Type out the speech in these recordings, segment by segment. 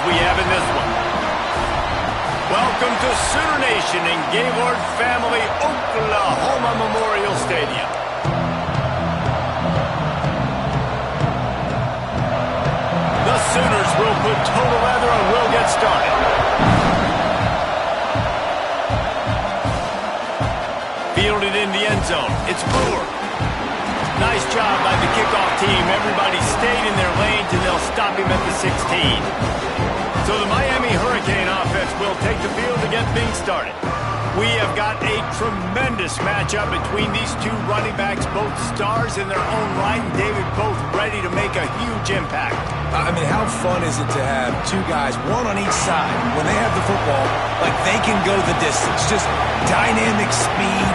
we have in this one. Welcome to Sooner Nation in Gaylord Family, Oklahoma Memorial Stadium. The Sooners will put total leather and will get started. Fielded in the end zone. It's Brewer. Nice job by the kickoff team. Everybody stayed in their lanes, and they'll stop him at the 16. So the Miami Hurricane offense will take the field to get things started. We have got a tremendous matchup between these two running backs, both stars in their own right, and David, both ready to make a huge impact. I mean, how fun is it to have two guys, one on each side, when they have the football, like they can go the distance. Just dynamic speed,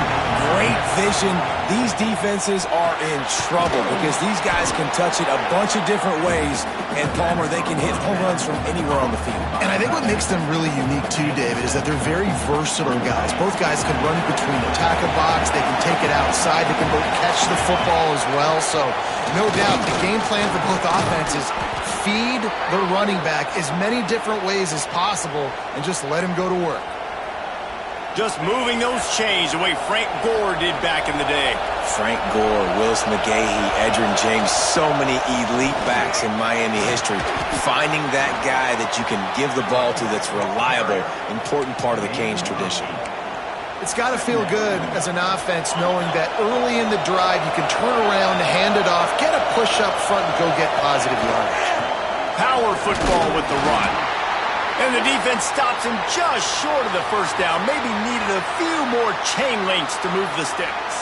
great vision. These defenses are in trouble because these guys can touch it a bunch of different ways, and Palmer, they can hit home runs from anywhere on the field. And I think what makes them really unique too, David, is that they're very versatile guys. Both guys can run between the tackle box, they can take it outside, they can both catch the football as well. So no doubt the game plan for both offenses, feed the running back as many different ways as possible and just let him go to work. Just moving those chains the way Frank Gore did back in the day. Frank Gore, Willis McGahee, Edgerrin James, so many elite backs in Miami history. Finding that guy that you can give the ball to that's reliable, important part of the Canes tradition. It's got to feel good as an offense knowing that early in the drive you can turn around, hand it off, get a push up front, and go get positive yardage. Power football with the run. And the defense stops him just short of the first down. Maybe needed a few more chain links to move the sticks.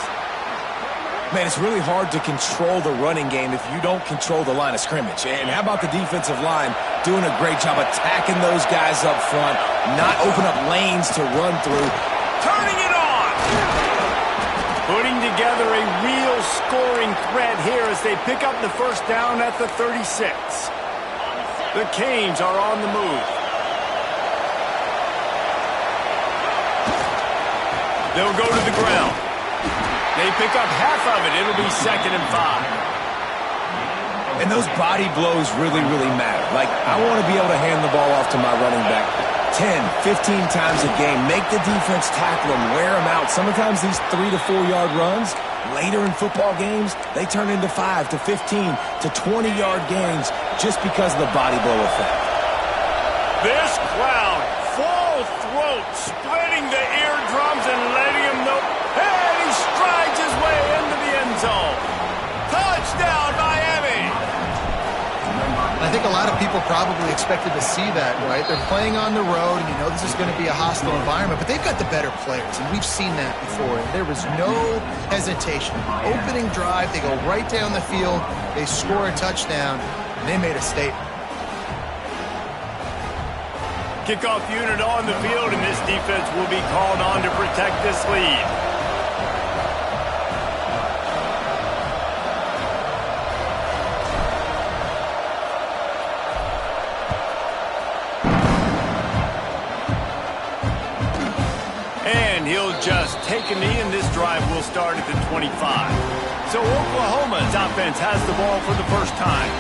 Man, it's really hard to control the running game if you don't control the line of scrimmage. And how about the defensive line doing a great job attacking those guys up front, not open up lanes to run through. Turning it on! Putting together a real scoring threat here as they pick up the first down at the 36. The Canes are on the move. They'll go to the ground. They pick up half of it. It'll be 2nd and 5. And those body blows really, really matter. Like, I want to be able to hand the ball off to my running back 10, 15 times a game. Make the defense tackle them, wear them out. Sometimes these 3 to 4 yard runs, later in football games, they turn into 5 to 15 to 20 yard gains just because of the body blow effect. This crowd, full throat, splitting the eardrums and letting him know. And he strides his way into the end zone. Touchdown, Miami! I think a lot of people probably expected to see that, right? They're playing on the road, and you know this is going to be a hostile environment, but they've got the better players, and we've seen that before. And there was no hesitation. Opening drive, they go right down the field, they score a touchdown, and they made a statement. Kickoff unit on the field, and this defense will be called on to protect this lead. And he'll just take a knee, and this drive will start at the 25. So Oklahoma's offense has the ball for the first time.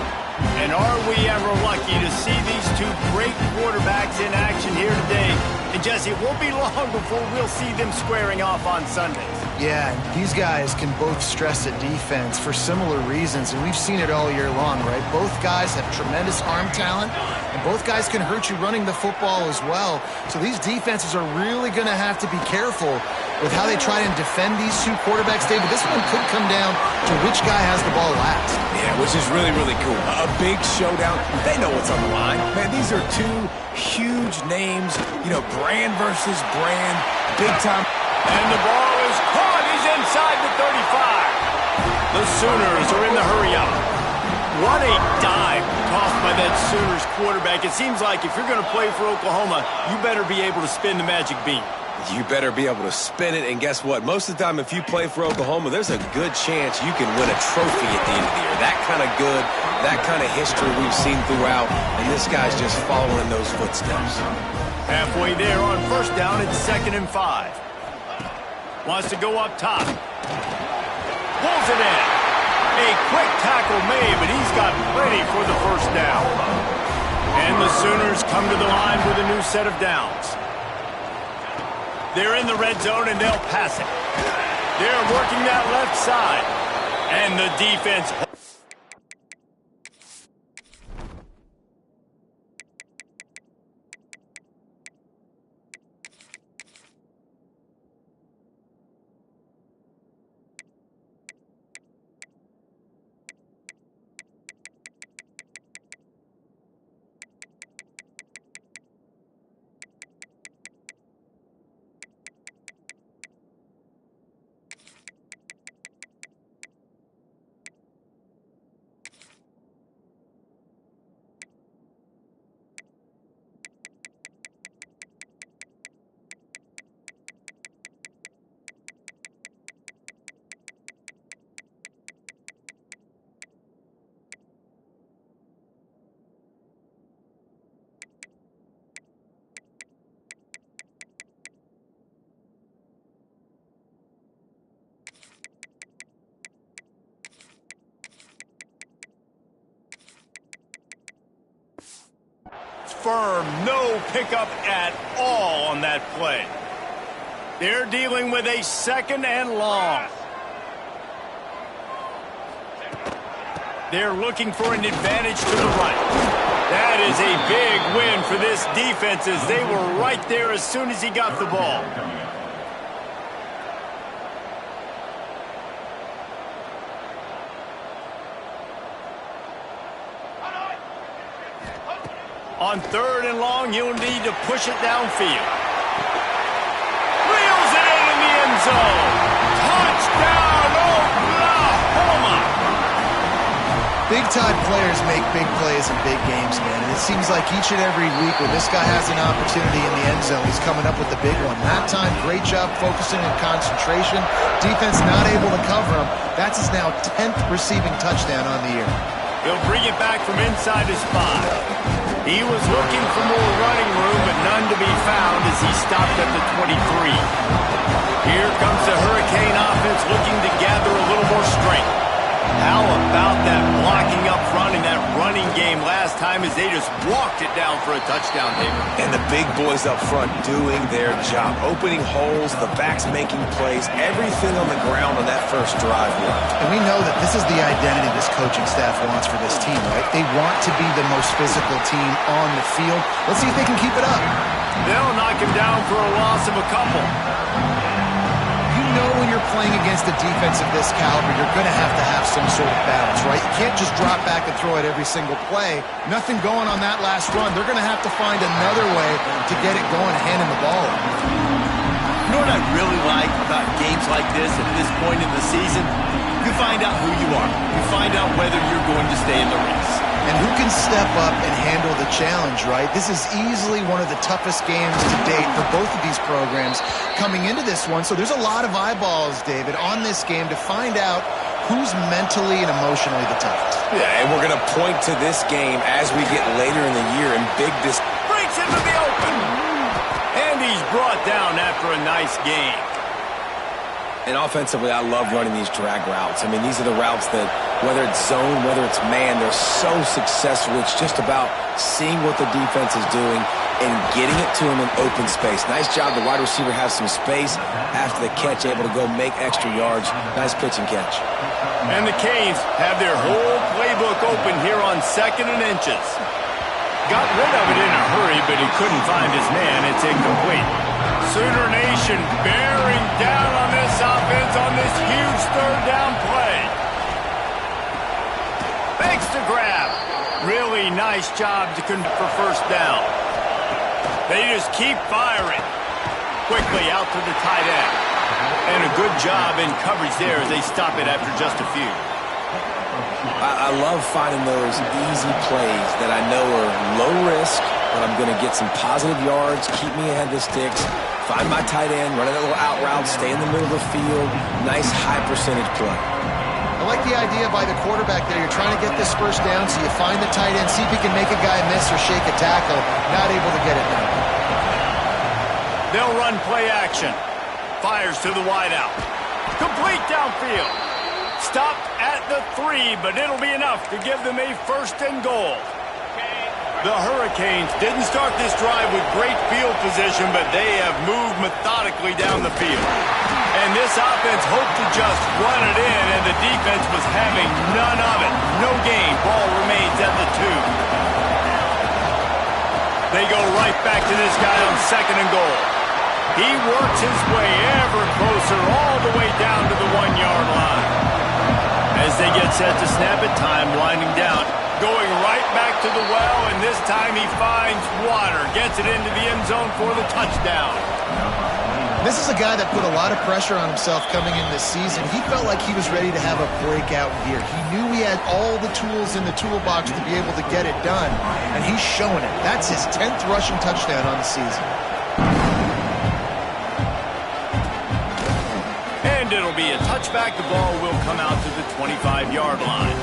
And are we ever lucky to see these two great quarterbacks in action here today? And Jesse, it won't be long before we'll see them squaring off on Sundays. Yeah, these guys can both stress a defense for similar reasons, and we've seen it all year long, right? Both guys have tremendous arm talent, and both guys can hurt you running the football as well. So these defenses are really going to have to be careful with how they try and defend these two quarterbacks, David. This one could come down to which guy has the ball last. Yeah, which is really, really cool. A big showdown. They know what's on the line. Man, these are two huge names, you know, brand versus brand, big time. And the ball is caught. He's inside the 35. The Sooners are in the hurry-up. What a dive tossed by that Sooners quarterback. It seems like if you're going to play for Oklahoma, you better be able to spin the magic bean. You better be able to spin it, and guess what? Most of the time, if you play for Oklahoma, there's a good chance you can win a trophy at the end of the year. That kind of good, that kind of history we've seen throughout, and this guy's just following in those footsteps. Halfway there on first down, it's 2nd and 5. Wants to go up top. Pulls it in. A quick tackle made, but he's got plenty for the first down. And the Sooners come to the line with a new set of downs. They're in the red zone, and they'll pass it. They're working that left side. And the defense... Firm, no pickup at all on that play. They're dealing with a second and long. They're looking for an advantage to the right. That is a big win for this defense as they were right there as soon as he got the ball. On third and long, you'll need to push it downfield. Reels it in the end zone. Touchdown, Oklahoma! Big-time players make big plays in big games, man. And it seems like each and every week when this guy has an opportunity in the end zone, he's coming up with the big one. That time, great job focusing and concentration. Defense not able to cover him. That's his now 10th receiving touchdown on the year. He'll bring it back from inside his spot. He was looking for more running room, but none to be found as he stopped at the 23. Here comes the Hurricane offense looking to gather a little more strength. How about that blocking up front in that running game last time as they just walked it down for a touchdown, David? And the big boys up front doing their job, opening holes, the backs making plays, everything on the ground on that first drive worked. And we know that this is the identity this coaching staff wants for this team, right? They want to be the most physical team on the field. Let's see if they can keep it up. They'll knock him down for a loss of a couple. You know when you're playing against a defense of this caliber, you're going to have some sort of balance, right? You can't just drop back and throw it every single play. Nothing going on that last run. They're going to have to find another way to get it going and hand him the ball. You know what I really like about games like this at this point in the season? You find out who you are. You find out whether you're going to stay in the race. And who can step up and handle the challenge, right? This is easily one of the toughest games to date for both of these programs coming into this one. So there's a lot of eyeballs, David, on this game to find out who's mentally and emotionally the toughest. Yeah, and we're going to point to this game as we get later in the year in big Breaks into the open. And he's brought down after a nice game. And offensively, I love running these drag routes. I mean, these are the routes that, whether it's zone, whether it's man, they're so successful. It's just about seeing what the defense is doing and getting it to him in open space. Nice job. The wide receiver has some space after the catch, able to go make extra yards. Nice pitch and catch. And the Canes have their whole playbook open here on 2nd and inches. Got rid of it in a hurry, but he couldn't find his man. It's incomplete. Sooner Nation bearing down on this offense on this huge third down play. Makes the grab. Really nice job to convert for first down. They just keep firing. Quickly out to the tight end. And a good job in coverage there as they stop it after just a few. I love finding those easy plays that I know are low risk, but I'm going to get some positive yards, keep me ahead of the sticks, find my tight end, run a little out route, stay in the middle of the field. Nice high percentage play. I like the idea by the quarterback there. You're trying to get this first down, so you find the tight end, see if he can make a guy miss or shake a tackle. Not able to get it done. They'll run play action. Fires to the wideout. Complete downfield. Stopped at the 3, but it'll be enough to give them a 1st and goal. The Hurricanes didn't start this drive with great field position, but they have moved methodically down the field. And this offense hoped to just run it in, and the defense was having none of it. No gain. Ball remains at the 2. They go right back to this guy on 2nd and goal. He works his way ever closer all the way down to the 1-yard line. As they get set to snap it, time winding down. Going right back to the well, and this time he finds water. Gets it into the end zone for the touchdown. This is a guy that put a lot of pressure on himself coming in this season. He felt like he was ready to have a breakout year. He knew he had all the tools in the toolbox to be able to get it done, and he's showing it. That's his 10th rushing touchdown on the season. And it'll be a touchback. The ball will come out to the 25-yard line.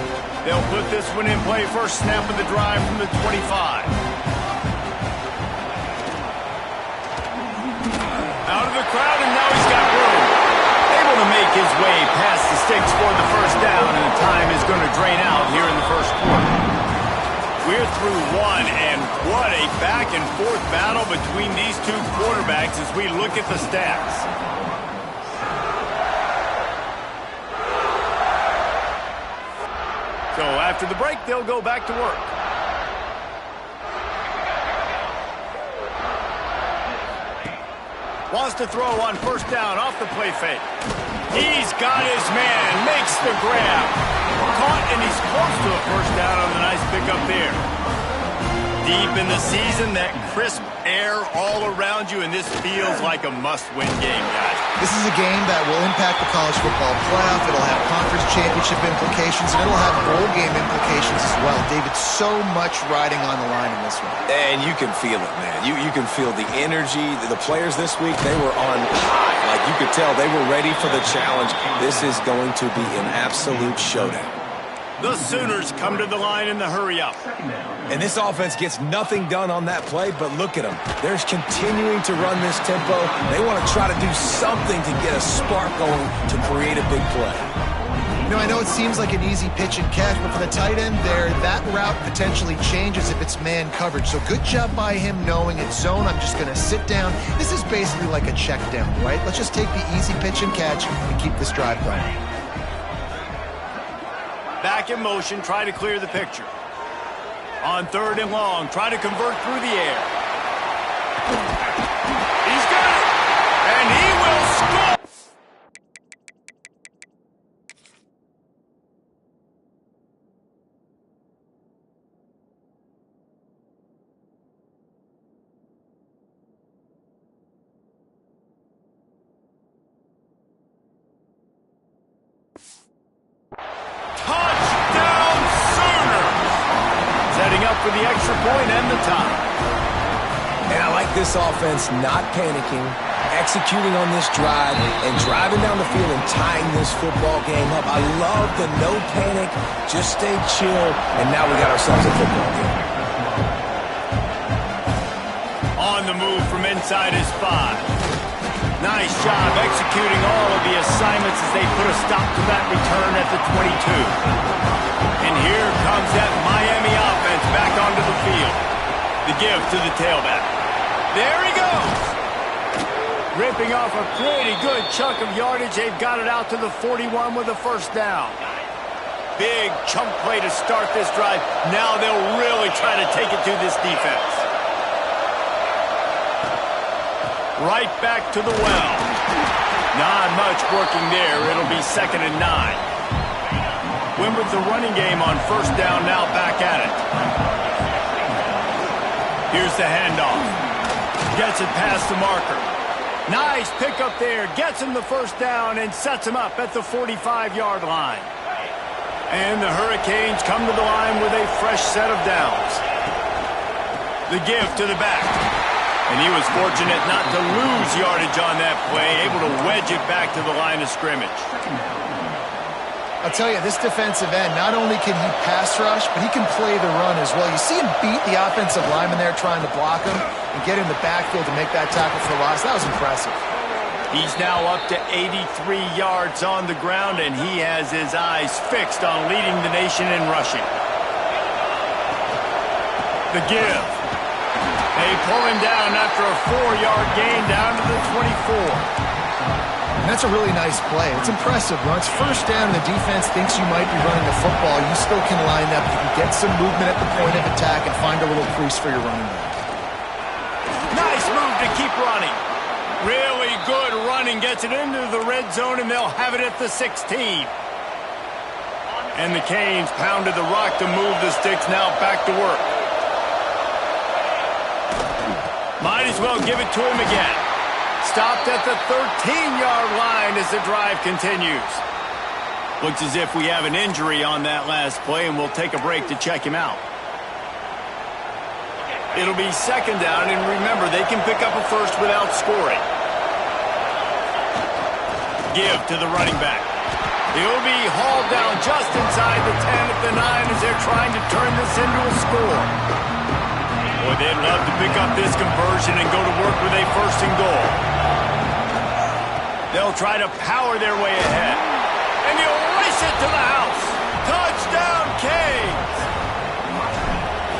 They'll put this one in play. First snap of the drive from the 25. Out of the crowd, and now he's got room. Able to make his way past the sticks for the first down, and the time is going to drain out here in the first quarter. We're through one, and what a back-and-forth battle between these two quarterbacks as we look at the stats. So after the break, they'll go back to work. Wants to throw on first down off the play fake. He's got his man, makes the grab. Caught, and he's close to a first down on the nice pickup there. Deep in the season, that crisp air all around you, and this feels like a must-win game, guys. This is a game that will impact the college football playoff. It'll have conference championship implications, and it'll have bowl game implications as well. David, so much riding on the line in this one. And you can feel it, man. You can feel the energy. The players this week, they were on high. Like, you could tell they were ready for the challenge. This is going to be an absolute showdown. The Sooners come to the line in the hurry-up. And this offense gets nothing done on that play, but look at them. They're continuing to run this tempo. They want to try to do something to get a spark going to create a big play. You know, I know it seems like an easy pitch and catch, but for the tight end there, that route potentially changes if it's man coverage. So good job by him knowing it's zone. I'm just going to sit down. This is basically like a check down, right? Let's just take the easy pitch and catch and keep this drive going. Back in motion, try to clear the picture. On 3rd and long, try to convert through the air. He's got it! And he will score! Touchdown Sooners! Setting up for the extra point and the tie. And I like this offense not panicking, executing on this drive, and driving down the field and tying this football game up. I love the no panic, just stay chill, and now we got ourselves a football game. On the move from inside his 5. Nice job executing all of the assignments as they put a stop to that return at the 22. And here comes that Miami offense back onto the field. The give to the tailback. There he goes! Ripping off a pretty good chunk of yardage. They've got it out to the 41 with a first down. Big chunk play to start this drive. Now they'll really try to take it to this defense. Right back to the well. Not much working there. It'll be 2nd and 9. Win with the running game on first down, now back at it. Here's the handoff. Gets it past the marker. Nice pickup there. Gets him the first down and sets him up at the 45-yard line. And the Hurricanes come to the line with a fresh set of downs. The give to the back. And he was fortunate not to lose yardage on that play, able to wedge it back to the line of scrimmage. I'll tell you, this defensive end, not only can he pass rush, but he can play the run as well. You see him beat the offensive lineman there trying to block him and get in the backfield to make that tackle for loss. That was impressive. He's now up to 83 yards on the ground, and he has his eyes fixed on leading the nation in rushing. The give. They pull him down after a 4-yard gain down to the 24. And that's a really nice play. It's impressive. When it's first down and the defense thinks you might be running the football, you still can line up. You can get some movement at the point of attack and find a little crease for your running back. Nice move to keep running. Really good running. Gets it into the red zone, and they'll have it at the 16. And the Canes pounded the rock to move the sticks. Now back to work. Might as well give it to him again. Stopped at the 13-yard line as the drive continues. Looks as if we have an injury on that last play, and we'll take a break to check him out. It'll be second down, and remember, they can pick up a first without scoring. Give to the running back. He'll be hauled down just inside the 10 at the 9 as they're trying to turn this into a score. Boy, they'd love to pick up this conversion and go to work with a first and goal. They'll try to power their way ahead. And he'll race it to the house. Touchdown, Canes!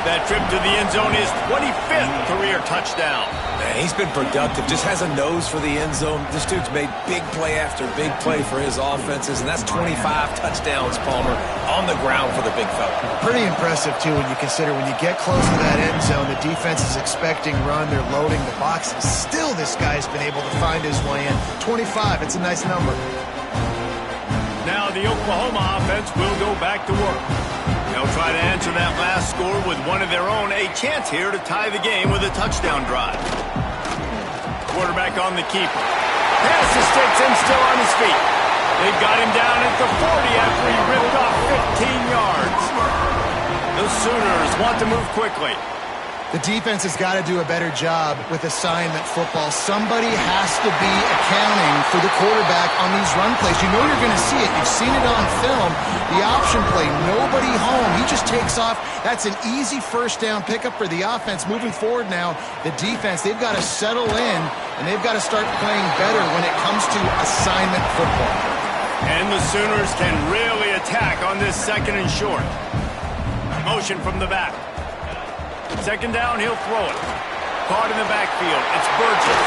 That trip to the end zone is 25th career touchdown. Man, he's been productive. Just has a nose for the end zone. This dude's made big play after big play for his offenses, and that's 25 touchdowns, Palmer, on the ground for the big fella. Pretty impressive, too, when you consider when you get close to that end zone, the defense is expecting run, they're loading the boxes. Still, this guy's been able to find his way in. 25, it's a nice number. Now the Oklahoma offense will go back to work. They'll try to answer that last score with one of their own. A chance here to tie the game with a touchdown drive. Quarterback on the keeper. Pass the sticks and still on his feet. They've got him down at the 40 after he ripped off 15 yards. The Sooners want to move quickly. The defense has got to do a better job with assignment football. Somebody has to be accounting for the quarterback on these run plays. You know you're going to see it. You've seen it on film. The option play, nobody home. He just takes off. That's an easy first down pickup for the offense. Moving forward now, the defense, they've got to settle in, and they've got to start playing better when it comes to assignment football. And the Sooners can really attack on this second and short. Motion from the back. Second down, he'll throw it. Caught in the backfield. It's Burgess.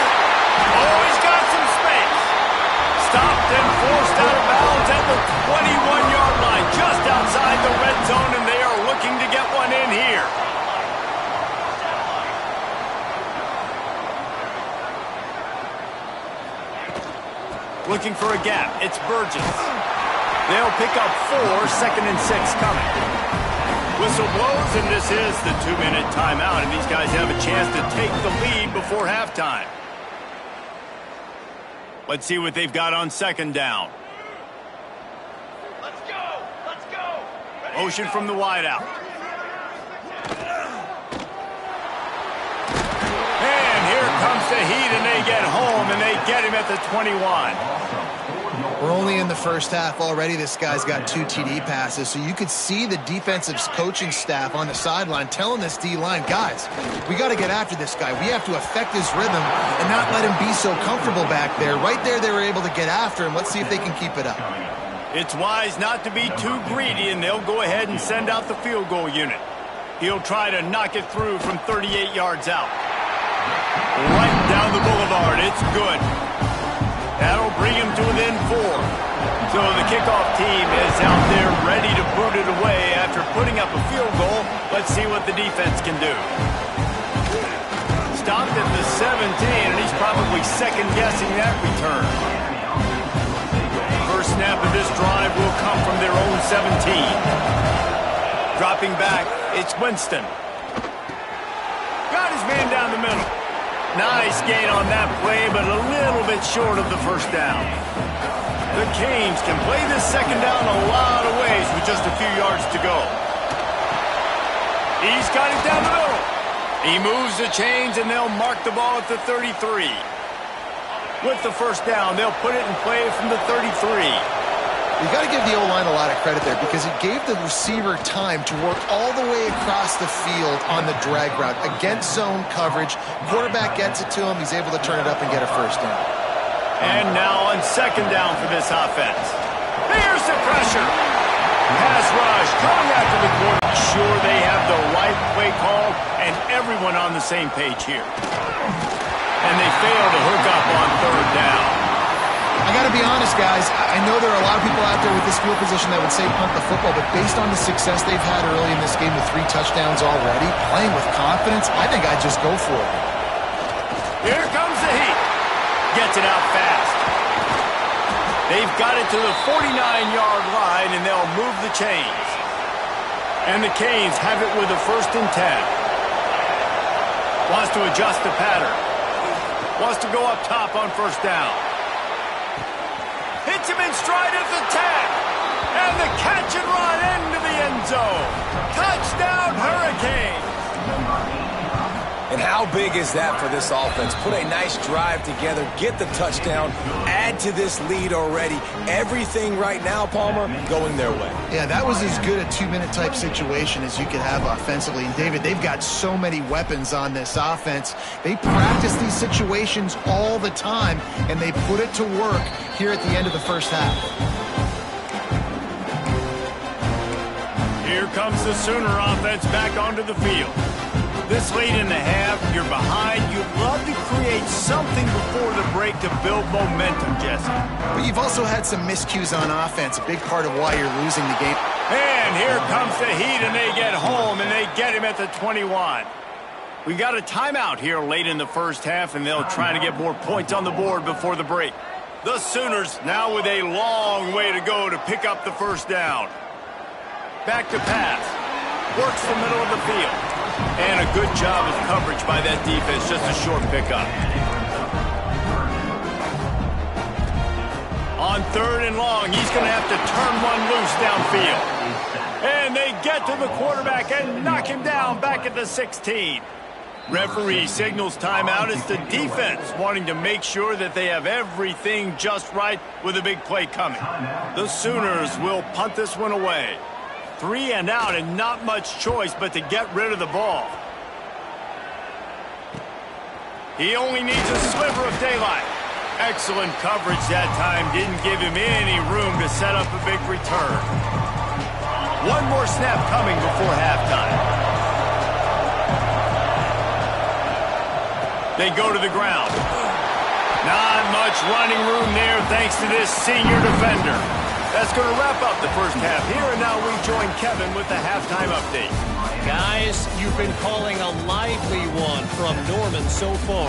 Oh, he's got some space. Stopped and forced out of bounds at the 21-yard line, just outside the red zone, and they are looking to get one in here. Looking for a gap. It's Burgess. They'll pick up 4, second and 6 coming. Whistle blows, and this is the 2-minute timeout, and these guys have a chance to take the lead before halftime. Let's see what they've got on second down. Let's go! Let's go! Ready? Motion from the wideout. And here comes the heat, and they get home, and they get him at the 21. We're only in the first half already. This guy's got 2 TD passes, so you could see the defensive coaching staff on the sideline telling this D-line, guys, we got to get after this guy. We have to affect his rhythm and not let him be so comfortable back there. Right there, they were able to get after him. Let's see if they can keep it up. It's wise not to be too greedy, and they'll go ahead and send out the field goal unit. He'll try to knock it through from 38 yards out. Right down the boulevard. It's good. That'll bring him to within 4. So the kickoff team is out there ready to boot it away after putting up a field goal. Let's see what the defense can do. Stopped at the 17, and he's probably second-guessing that return. First snap of this drive will come from their own 17. Dropping back, it's Winston. Got his man down the middle. Nice gain on that play, but a little bit short of the first down. The Canes can play this second down a lot of ways with just a few yards to go. He's got it down the middle. He moves the chains, and they'll mark the ball at the 33. With the first down, they'll put it in play from the 33. You got to give the O-line a lot of credit there because it gave the receiver time to work all the way across the field on the drag route against zone coverage. Quarterback gets it to him. He's able to turn it up and get a first down. And now on second down for this offense. Here's the pressure. Pass rush coming after the quarterback. Sure they have the right play call, everyone on the same page here. And they fail to hook up on third down. I got to be honest, guys. I know there are a lot of people out there with this field position that would say punt the football, but based on the success they've had early in this game with 3 touchdowns already, playing with confidence, I think I'd just go for it. Here comes the heat. Gets it out fast. They've got it to the 49-yard line, and they'll move the chains. And the Canes have it with a 1st and 10. Wants to adjust the pattern. Wants to go up top on 1st down. Hits him in stride at the 10. And the catch and run into the end zone. Touchdown, Hurricanes. And how big is that for this offense? Put a nice drive together, get the touchdown, add to this lead already. Everything right now, Palmer, going their way. Yeah, that was as good a 2-minute type situation as you could have offensively. And, David, they've got so many weapons on this offense. They practice these situations all the time, and they put it to work here at the end of the first half. Here comes the Sooner offense back onto the field. This late in the half, you're behind. You'd love to create something before the break to build momentum, Jesse. But you've also had some miscues on offense, a big part of why you're losing the game. And here comes the Heat, and they get home, and they get him at the 21. We got a timeout here late in the first half, and they'll try to get more points on the board before the break. The Sooners now with a long way to go to pick up the 1st down. Back to pass. Works the middle of the field. And a good job of coverage by that defense, just a short pickup. On 3rd and long, he's going to have to turn one loose downfield. And they get to the quarterback and knock him down back at the 16. Referee signals timeout. It's the defense wanting to make sure that they have everything just right with a big play coming. The Sooners will punt this one away. 3 and out, and not much choice but to get rid of the ball. He only needs a sliver of daylight. Excellent coverage that time. Didn't give him any room to set up a big return. One more snap coming before halftime. They go to the ground. Not much running room there thanks to this senior defender. That's going to wrap up the first half here, and now we join Kevin with the halftime update. Guys, you've been calling a lively one from Norman so far,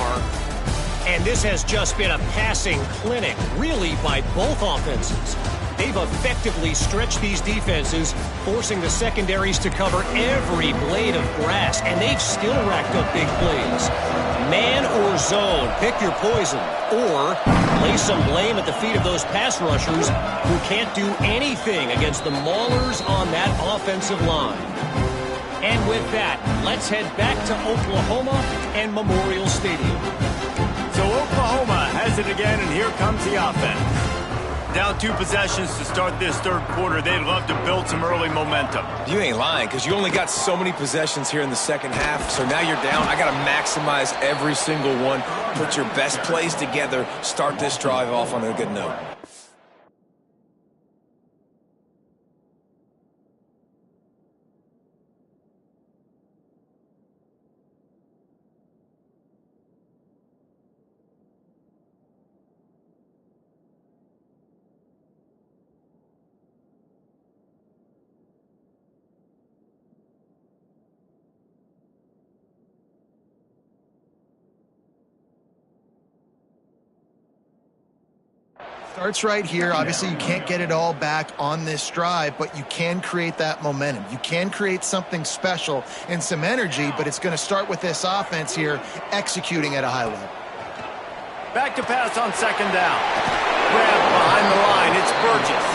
and this has just been a passing clinic, really, by both offenses. They've effectively stretched these defenses, forcing the secondaries to cover every blade of grass, and they've still racked up big plays. Man or zone, pick your poison, or lay some blame at the feet of those pass rushers who can't do anything against the maulers on that offensive line. And with that, let's head back to Oklahoma and Memorial Stadium. So Oklahoma has it again, and here comes the offense. Down 2 possessions to start this 3rd quarter. They'd love to build some early momentum. You ain't lying, because you only got so many possessions here in the second half, so now you're down. I got to maximize every single one, put your best plays together, start this drive off on a good note. Starts right here. Obviously, you can't get it all back on this drive, but you can create that momentum. You can create something special and some energy, but it's going to start with this offense here executing at a high level. Back to pass on 2nd down. Grab behind the line. It's Burgess.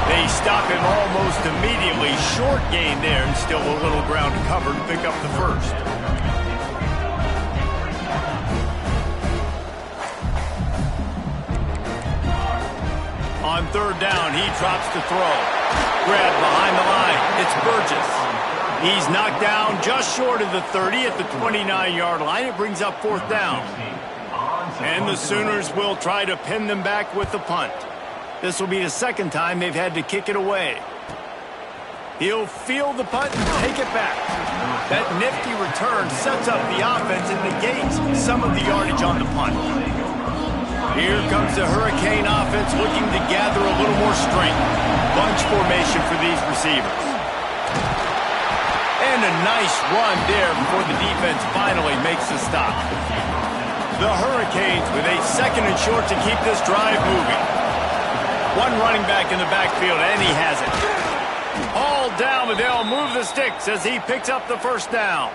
They stop him almost immediately. Short gain there, and still a little ground to cover to pick up the 1st. On 3rd down, he drops to throw. Grab behind the line. It's Burgess. He's knocked down just short of the 30 at the 29-yard line. It brings up 4th down. And the Sooners will try to pin them back with the punt. This will be the 2nd time they've had to kick it away. He'll field the punt and take it back. That nifty return sets up the offense and negates some of the yardage on the punt. Here comes the Hurricane offense looking to gather a little more strength. Bunch formation for these receivers. And a nice run there before the defense finally makes the stop. The Hurricanes with a 2nd and short to keep this drive moving. One running back in the backfield, and he has it. All down, but they'll move the sticks as he picks up the first down.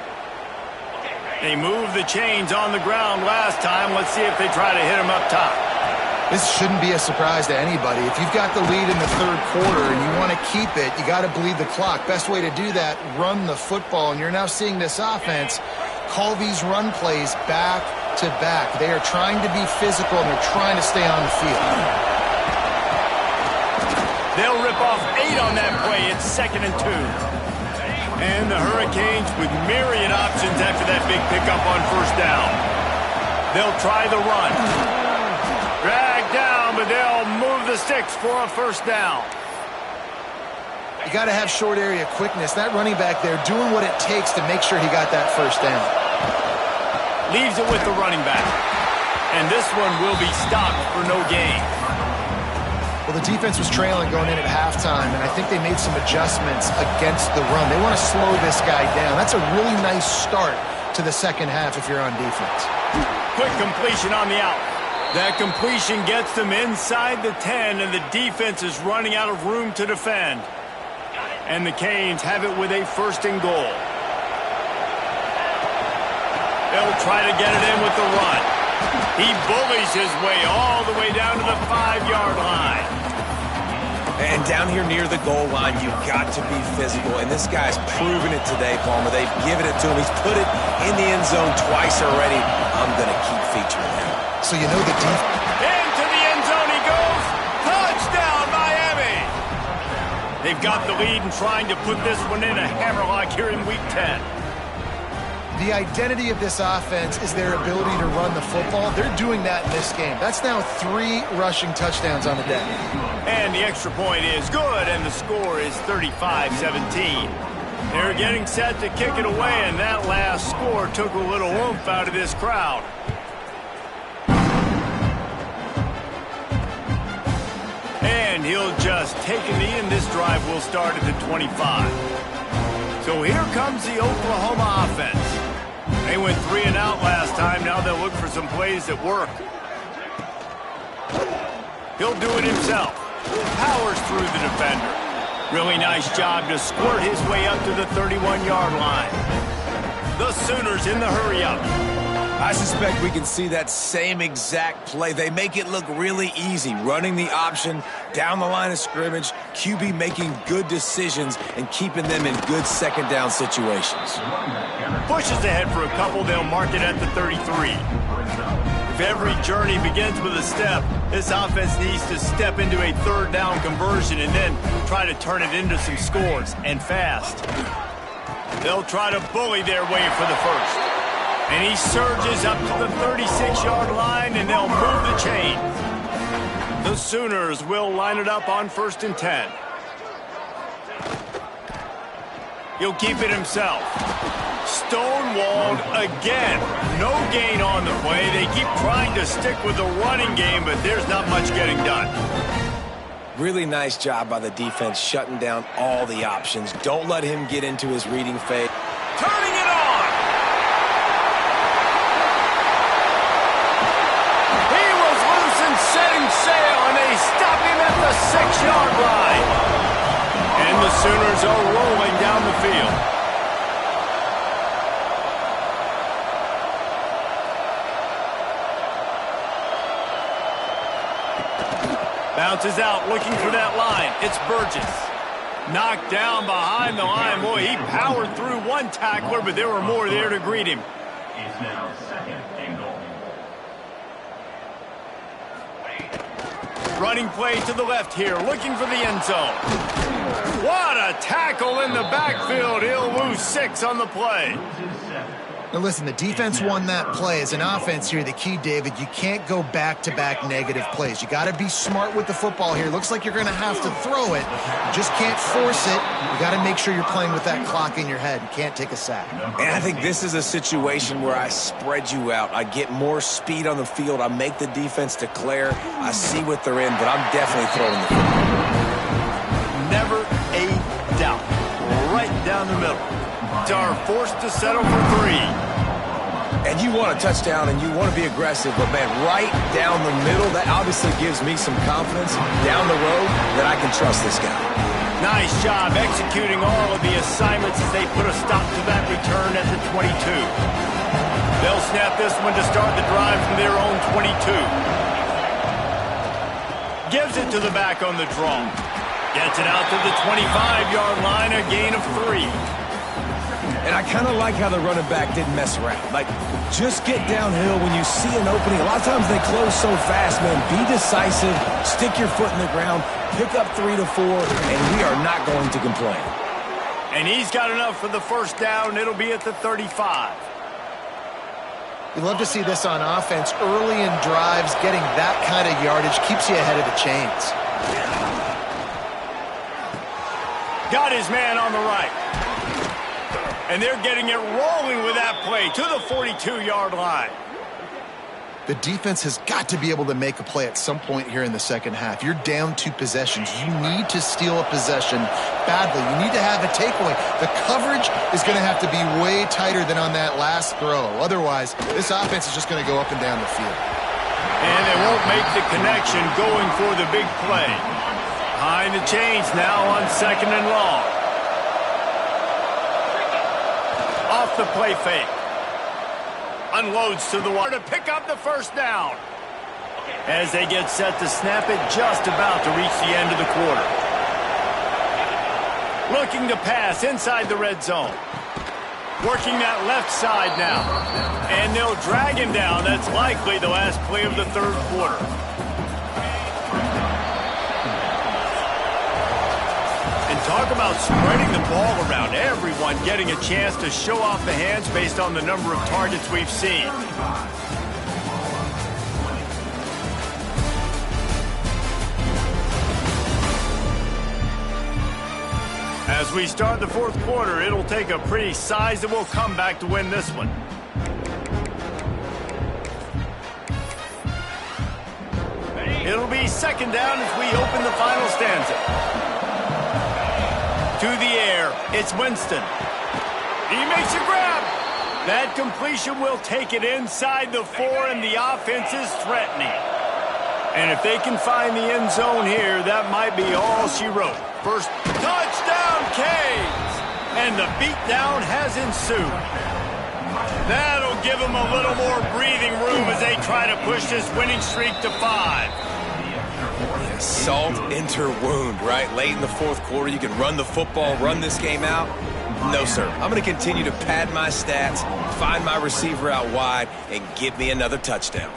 They moved the chains on the ground last time. Let's see if they try to hit him up top. This shouldn't be a surprise to anybody. If you've got the lead in the 3rd quarter and you want to keep it, you got to bleed the clock. Best way to do that, run the football. And you're now seeing this offense call these run plays back to back. They are trying to be physical, and they're trying to stay on the field. They'll rip off 8 on that play. It's 2nd and 2. And the Hurricanes with myriad options after that big pickup on first down. They'll try the run. Drag down, but they'll move the sticks for a first down. You got to have short area quickness. That running back there doing what it takes to make sure he got that first down. Leaves it with the running back. And this one will be stopped for no gain. Well, the defense was trailing going in at halftime, and I think they made some adjustments against the run. They want to slow this guy down. That's a really nice start to the second half if you're on defense. Quick completion on the out. That completion gets them inside the 10, and the defense is running out of room to defend. And the Canes have it with a 1st and goal. They'll try to get it in with the run. He bullies his way all the way down to the 5-yard line. And down here near the goal line, you've got to be physical. And this guy's proven it today, Palmer. They've given it to him. He's put it in the end zone twice already. I'm going to keep featuring him. So you know the defense. Into the end zone he goes. Touchdown, Miami. They've got the lead and trying to put this one in a hammerlock here in Week 10. The identity of this offense is their ability to run the football. They're doing that in this game. That's now 3 rushing touchdowns on the day. And the extra point is good, and the score is 35-17. They're getting set to kick it away, and that last score took a little oomph out of this crowd. And he'll just take a knee, and this drive will start at the 25. So here comes the Oklahoma offense. They went 3 and out last time. Now they'll look for some plays that work. He'll do it himself. Powers through the defender. Really nice job to squirt his way up to the 31-yard line. The Sooners in the hurry-up. I suspect we can see that same exact play. They make it look really easy, running the option down the line of scrimmage, QB making good decisions and keeping them in good 2nd down situations. Pushes ahead for a couple, they'll mark it at the 33. If every journey begins with a step, this offense needs to step into a 3rd down conversion and then try to turn it into some scores, and fast. They'll try to bully their way for the first. And he surges up to the 36-yard line, and they'll move the chain. The Sooners will line it up on 1st and 10. He'll keep it himself. Stonewalled again. No gain on the play. They keep trying to stick with the running game, but there's not much getting done. Really nice job by the defense shutting down all the options. Don't let him get into his reading phase. Turning it on. He was loose and setting sail, and they stop him at the 6-yard line. And the Sooners are rolling down the field. Bounces out, looking for that line. It's Burgess. Knocked down behind the line. Boy, he powered through one tackler, but there were more there to greet him. He's now 2nd and goal. Running play to the left here, looking for the end zone. What a tackle in the backfield. He'll lose 6 on the play. Now listen, the defense won that play. As an offense here, the key, David, you can't go back-to-back negative plays. You got to be smart with the football here. Looks like you're going to have to throw it. You just can't force it. You got to make sure you're playing with that clock in your head. You can't take a sack. And I think this is a situation where I spread you out. I get more speed on the field. I make the defense declare. I see what they're in, but I'm definitely throwing the football. Never a doubt. Right down the middle. Are forced to settle for 3. And you want a touchdown and you want to be aggressive, but man, right down the middle, that obviously gives me some confidence down the road that I can trust this guy. Nice job executing all of the assignments as they put a stop to that return at the 22. They'll snap this one to start the drive from their own 22. Gives it to the back on the draw. Gets it out to the 25-yard line, a gain of 3. And I kind of like how the running back didn't mess around. Like, just get downhill when you see an opening. A lot of times they close so fast, man. Be decisive, stick your foot in the ground, pick up 3 to 4, and we are not going to complain. And he's got enough for the first down. It'll be at the 35. You love to see this on offense. Early in drives, getting that kind of yardage keeps you ahead of the chains. Got his man on the right. And they're getting it rolling with that play to the 42-yard line. The defense has got to be able to make a play at some point here in the second half. You're down 2 possessions. You need to steal a possession badly. You need to have a takeaway. The coverage is going to have to be way tighter than on that last throw. Otherwise, this offense is just going to go up and down the field. And they won't make the connection going for the big play. Behind the chains now on 2nd and long. Off the play fake. Unloads to the wire to pick up the first down. As they get set to snap it, just about to reach the end of the quarter. Looking to pass inside the red zone. Working that left side now. And they'll drag him down. That's likely the last play of the third quarter. Talk about spreading the ball around. Everyone getting a chance to show off the hands based on the number of targets we've seen. As we start the fourth quarter, it'll take a pretty sizable comeback to win this one. It'll be 2nd down as we open the final stanza. To the air, it's Winston. He makes a grab. That completion will take it inside the 4, and the offense is threatening. And if they can find the end zone here, that might be all she wrote. First touchdown, Canes! And the beatdown has ensued. That'll give them a little more breathing room as they try to push this winning streak to 5. Salt into wound, right? Late in the fourth quarter, you can run the football, run this game out. No, sir. I'm going to continue to pad my stats, find my receiver out wide, and give me another touchdown.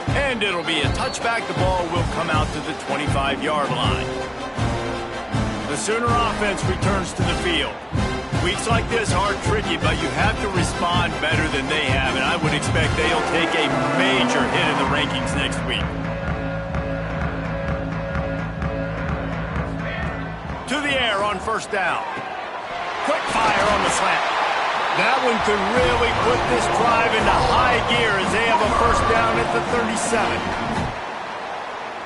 And it'll be a touchback. The ball will come out to the 25-yard line. The Sooner offense returns to the field. Weeks like this are tricky, but you have to respond better than they have, and I would expect they'll take a major hit in the rankings next week. To the air on first down. Quick fire on the slant. That one could really put this drive into high gear as they have a first down at the 37.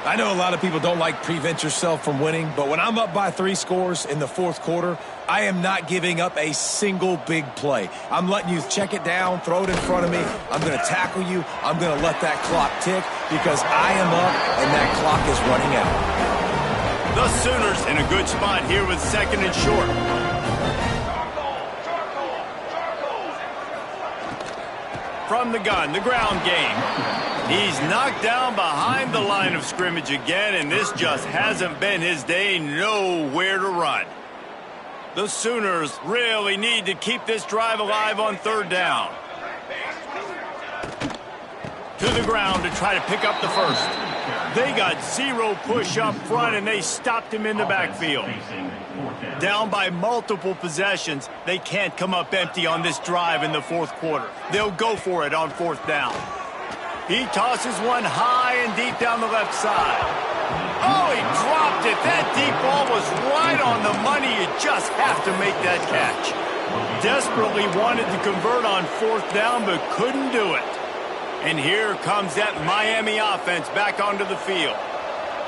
I know a lot of people don't like prevent yourself from winning, but when I'm up by 3 scores in the fourth quarter, I am not giving up a single big play. I'm letting you check it down, throw it in front of me. I'm going to tackle you. I'm going to let that clock tick because I am up and that clock is running out. The Sooners in a good spot here with 2nd and short. From the gun, the ground game. He's knocked down behind the line of scrimmage again, and this just hasn't been his day. Nowhere to run. The Sooners really need to keep this drive alive on 3rd down. To the ground to try to pick up the first. They got zero push up front, and they stopped him in the backfield. Down by multiple possessions, they can't come up empty on this drive in the fourth quarter. They'll go for it on fourth down. He tosses one high and deep down the left side. Oh, he dropped it. That deep ball was right on the money. You just have to make that catch. Desperately wanted to convert on fourth down, but couldn't do it. And here comes that Miami offense back onto the field.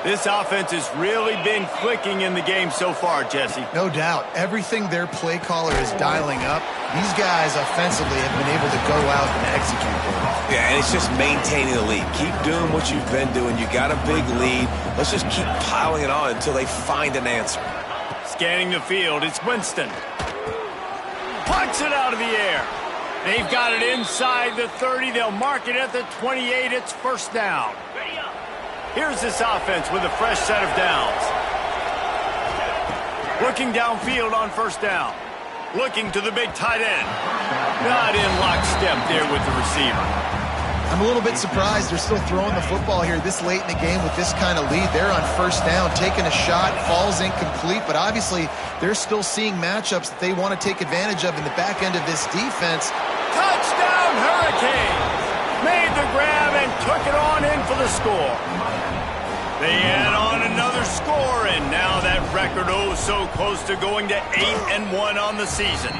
This offense has really been clicking in the game so far, Jesse. No doubt. Everything their play caller is dialing up, these guys offensively have been able to go out and execute there. Yeah, and it's just maintaining the lead. Keep doing what you've been doing. You got a big lead. Let's just keep piling it on until they find an answer. Scanning the field, it's Winston. Punts it out of the air. They've got it inside the 30. They'll mark it at the 28. It's first down. Here's this offense with a fresh set of downs. Looking downfield on first down. Looking to the big tight end. Not in lockstep there with the receiver. I'm a little bit surprised they're still throwing the football here this late in the game with this kind of lead. They're on first down, taking a shot, falls incomplete, but obviously they're still seeing matchups that they want to take advantage of in the back end of this defense. Touchdown, Hurricanes! Made the grab and took it on in for the score. They add on another score, and now that record so close to going to 8-1 on the season.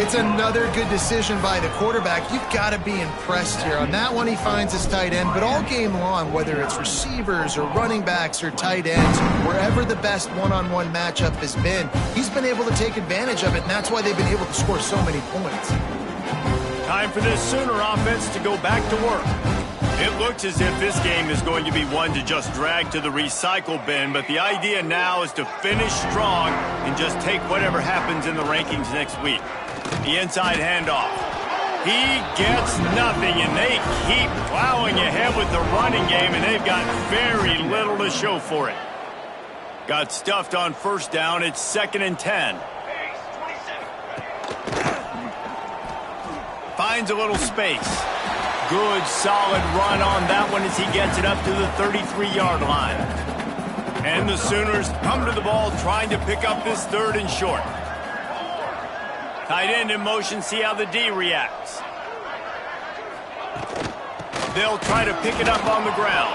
It's another good decision by the quarterback. You've got to be impressed here. On that one, he finds his tight end, but all game long, whether it's receivers or running backs or tight ends, wherever the best one-on-one matchup has been, he's been able to take advantage of it, and that's why they've been able to score so many points. Time for this Sooner offense to go back to work. It looks as if this game is going to be one to just drag to the recycle bin, but the idea now is to finish strong and just take whatever happens in the rankings next week. The inside handoff. He gets nothing, and they keep plowing ahead with the running game, and they've got very little to show for it. Got stuffed on first down. It's 2nd and 10. Finds a little space. Good, solid run on that one as he gets it up to the 33-yard line. And the Sooners come to the ball trying to pick up this 3rd and short. Tight end in motion, see how the D reacts. They'll try to pick it up on the ground.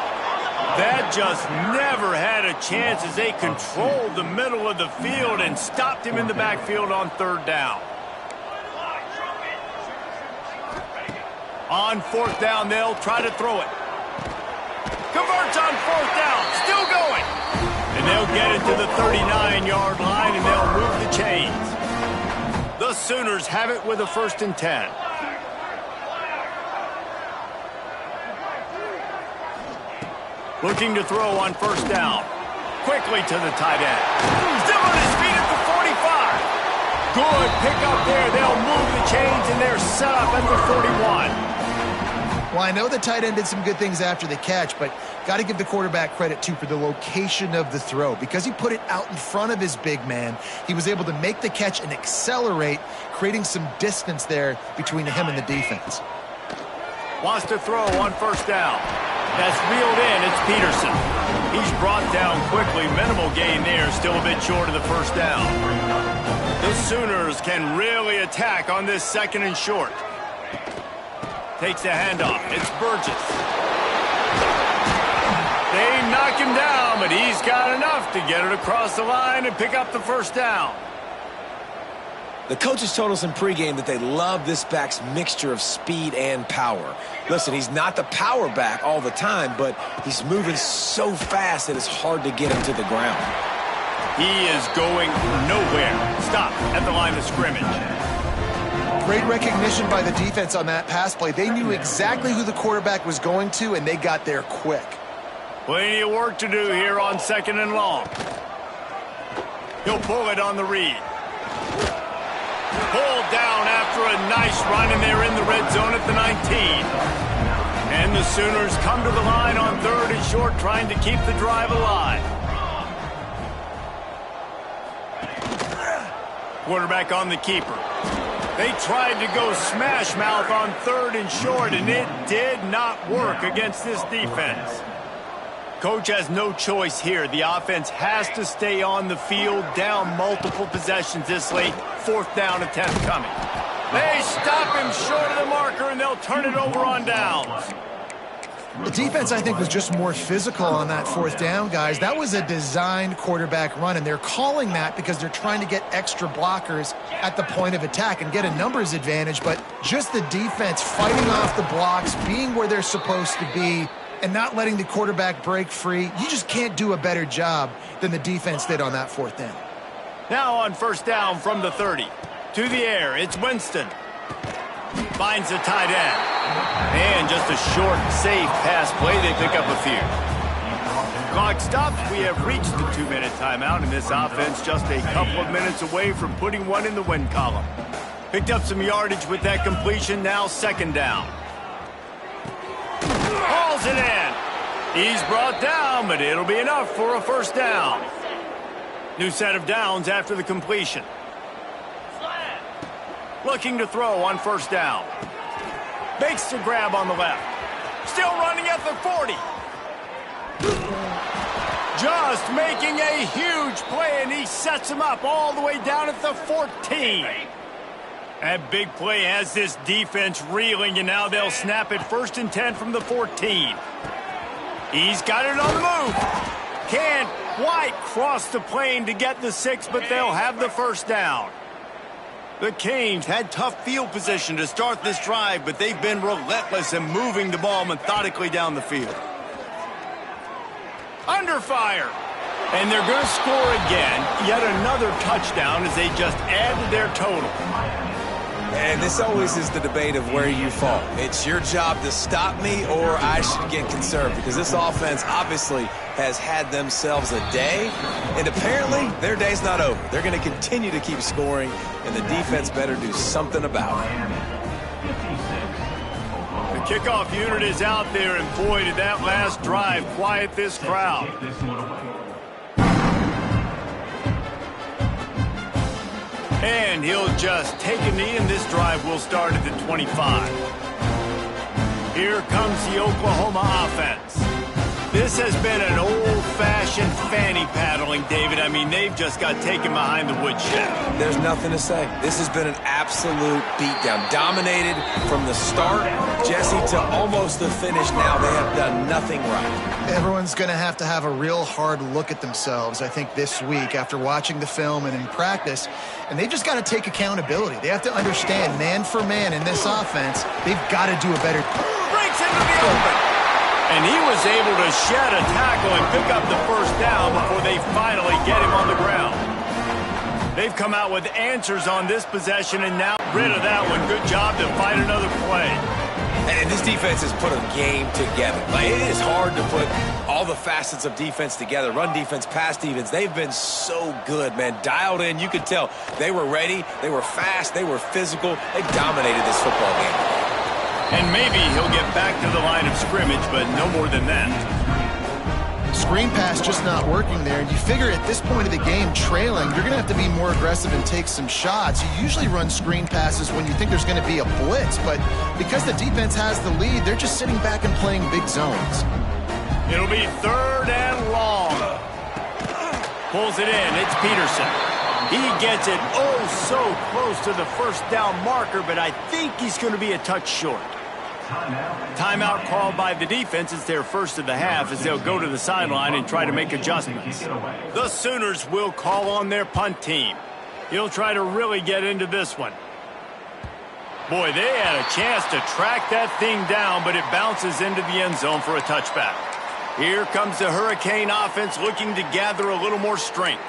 That just never had a chance as they controlled the middle of the field and stopped him in the backfield on 3rd down. On 4th down, they'll try to throw it. Converts on 4th down, still going. And they'll get it to the 39-yard line, and they'll move the chains. The Sooners have it with a 1st and 10. Looking to throw on 1st down. Quickly to the tight end. Still on his feet at the 45. Good pickup there. They'll move the chains, and they're set up at the 41. Well, I know the tight end did some good things after the catch, but got to give the quarterback credit, too, for the location of the throw. Because he put it out in front of his big man, he was able to make the catch and accelerate, creating some distance there between him and the defense. Wants to throw on 1st down. That's reeled in. It's Peterson. He's brought down quickly. Minimal gain there. Still a bit short of the 1st down. The Sooners can really attack on this 2nd and short. Takes the handoff. It's Burgess. They knock him down, but he's got enough to get it across the line and pick up the 1st down. The coaches told us in pregame that they love this back's mixture of speed and power. Listen, he's not the power back all the time, but he's moving so fast that it's hard to get him to the ground. He is going nowhere. Stop at the line of scrimmage. Great recognition by the defense on that pass play. They knew exactly who the quarterback was going to, and they got there quick. Plenty of work to do here on 2nd and long. He'll pull it on the read. Pulled down after a nice run, and they're in the red zone at the 19. And the Sooners come to the line on 3rd and short, trying to keep the drive alive. Quarterback on the keeper. They tried to go smash mouth on 3rd and short, and it did not work against this defense. coach has no choice here. The offense has to stay on the field, down multiple possessions this late. 4th down attempt coming. They stop him short of the marker, and they'll turn it over on downs. The defense, I think, was just more physical on that 4th down, guys. That was a designed quarterback run, and they're calling that because they're trying to get extra blockers at the point of attack and get a numbers advantage. But just the defense fighting off the blocks, being where they're supposed to be, and not letting the quarterback break free, you just can't do a better job than the defense did on that 4th down. Now on 1st down from the 30. To the air, it's Winston. Finds the tight end. And just a short, safe pass play. They pick up a few. Clock stops. We have reached the 2-minute timeout, and this offense just a couple of minutes away from putting one in the win column. Picked up some yardage with that completion. Now 2nd down. Hauls it in. He's brought down, but it'll be enough for a 1st down. New set of downs after the completion. Looking to throw on 1st down. Makes the grab on the left. Still running at the 40. Just making a huge play, and he sets him up all the way down at the 14. That big play has this defense reeling, and now they'll snap it 1st and 10 from the 14. He's got it on the move. Can't quite cross the plane to get the 6, but they'll have the 1st down. The Canes had tough field position to start this drive, but they've been relentless in moving the ball methodically down the field. Under fire. And they're going to score again. Yet another touchdown as they just add to their total. And this always is the debate of where you fall. It's your job to stop me, or I should get conserved, because this offense obviously has had themselves a day, and apparently their day's not over. They're going to continue to keep scoring, and the defense better do something about it. The kickoff unit is out there, and boy, did that last drive quiet this crowd. And he'll just take a knee, and this drive will start at the 25. Here comes the Oklahoma offense. This has been an old-fashioned fanny paddling, David. I mean, they've just got taken behind the woodshed. There's nothing to say. This has been an absolute beatdown. Dominated from the start, Jesse, to almost the finish now. They have done nothing right. Everyone's going to have a real hard look at themselves, I think, this week after watching the film and in practice. And they've just got to take accountability. They have to understand, man for man in this offense, they've got to do a better job. Breaks into the open. And he was able to shed a tackle and pick up the 1st down before they finally get him on the ground. They've come out with answers on this possession and now rid of that one. Good job to fight another play. And this defense has put a game together. Like, it is hard to put all the facets of defense together. Run defense, pass defense. They've been so good, man. Dialed in. You could tell they were ready. They were fast. They were physical. They dominated this football game. And maybe he'll get back to the line of scrimmage, but no more than that. Screen pass just not working there. And you figure at this point of the game, trailing, you're going to have to be more aggressive and take some shots. You usually run screen passes when you think there's going to be a blitz, but because the defense has the lead, they're just sitting back and playing big zones. It'll be 3rd and long. Pulls it in. It's Peterson. He gets it so close to the 1st down marker, but I think he's going to be a touch short. Timeout called by the defense. It's their 1st of the half as they'll go to the sideline and try to make adjustments. The Sooners will call on their punt team. He'll try to really get into this one. Boy, they had a chance to track that thing down, but it bounces into the end zone for a touchback. Here comes the Hurricane offense looking to gather a little more strength.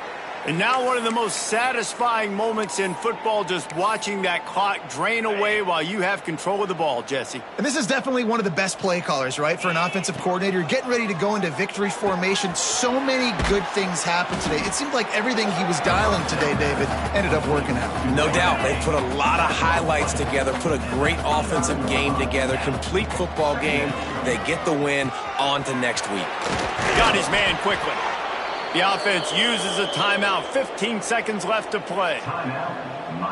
And now one of the most satisfying moments in football, just watching that clock drain away while you have control of the ball, Jesse. And this is definitely one of the best play callers, right, for an offensive coordinator. Getting ready to go into victory formation. So many good things happened today. It seemed like everything he was dialing today, David, ended up working out. No doubt. They put a lot of highlights together, put a great offensive game together, complete football game. They get the win. On to next week. Got his man quickly. The offense uses a timeout. 15 seconds left to play.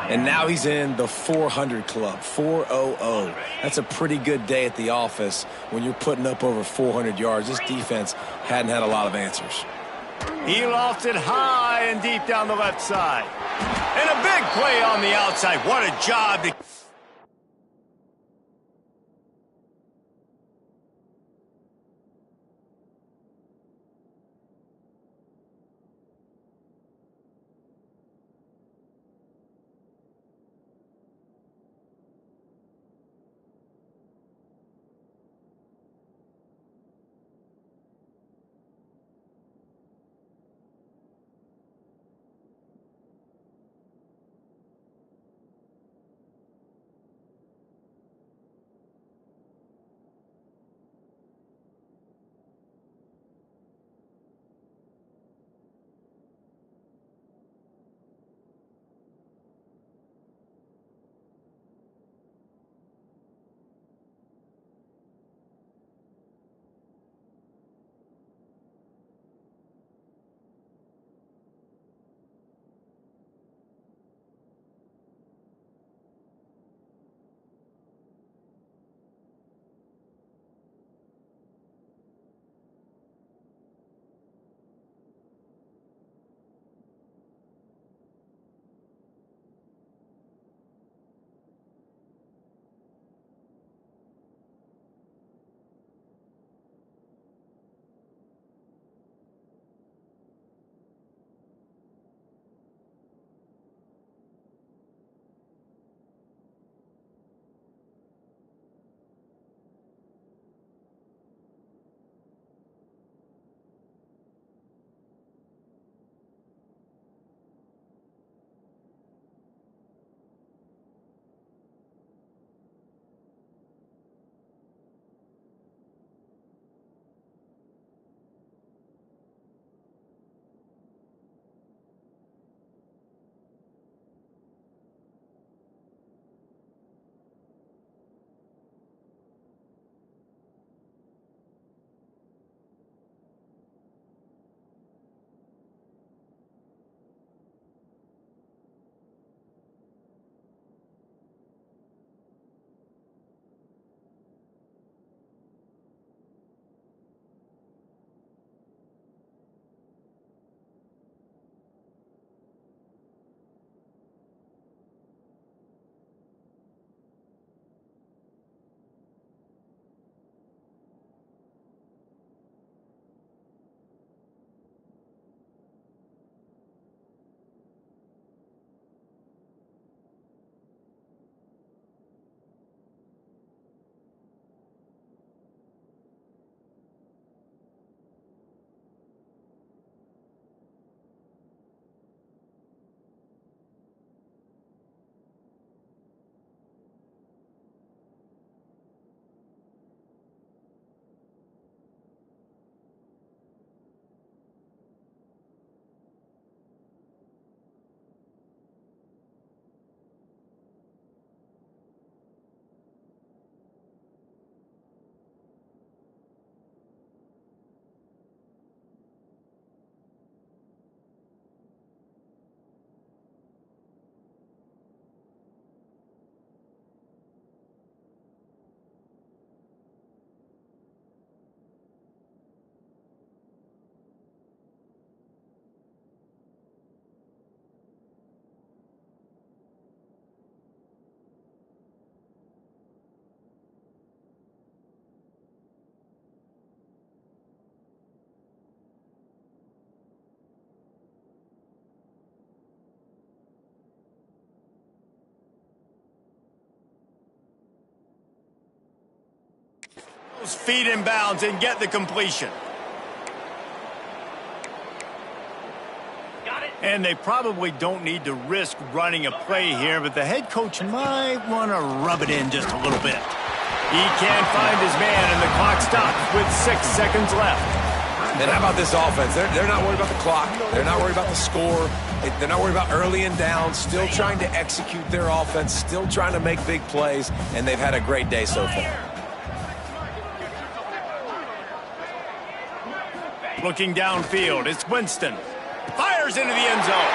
And now he's in the 400 club, 400. That's a pretty good day at the office when you're putting up over 400 yards. This defense hadn't had a lot of answers. He lofts it high and deep down the left side. And a big play on the outside. What a job to... Feet in bounds and get the completion. And they probably don't need to risk running a play here, but the head coach might want to rub it in just a little bit. He can't find his man, and the clock stops with 6 seconds left. And how about this offense? They're not worried about the clock. They're not worried about the score. They're not worried about early and down. Still trying to execute their offense. Still trying to make big plays. And they've had a great day so far. Looking downfield, it's Winston. Fires into the end zone.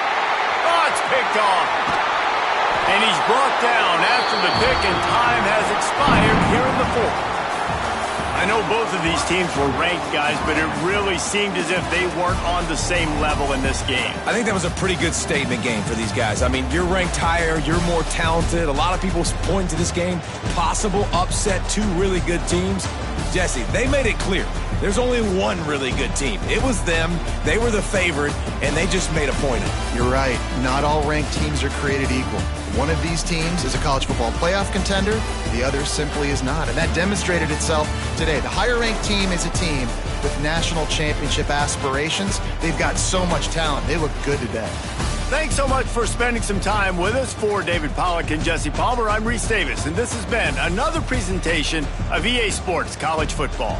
Oh, it's picked off. And he's brought down after the pick, and time has expired here in the fourth. I know both of these teams were ranked, guys, but it really seemed as if they weren't on the same level in this game. I think that was a pretty good statement game for these guys. I mean, you're ranked higher, you're more talented. A lot of people point to this game, possible upset, two really good teams. Jesse, they made it clear. There's only one really good team. It was them. They were the favorite, and they just made a point of it. You're right. Not all ranked teams are created equal. One of these teams is a college football playoff contender. The other simply is not. And that demonstrated itself today. The higher-ranked team is a team with national championship aspirations. They've got so much talent. They look good today. Thanks so much for spending some time with us. For David Pollack and Jesse Palmer, I'm Reese Davis, and this has been another presentation of EA Sports College Football.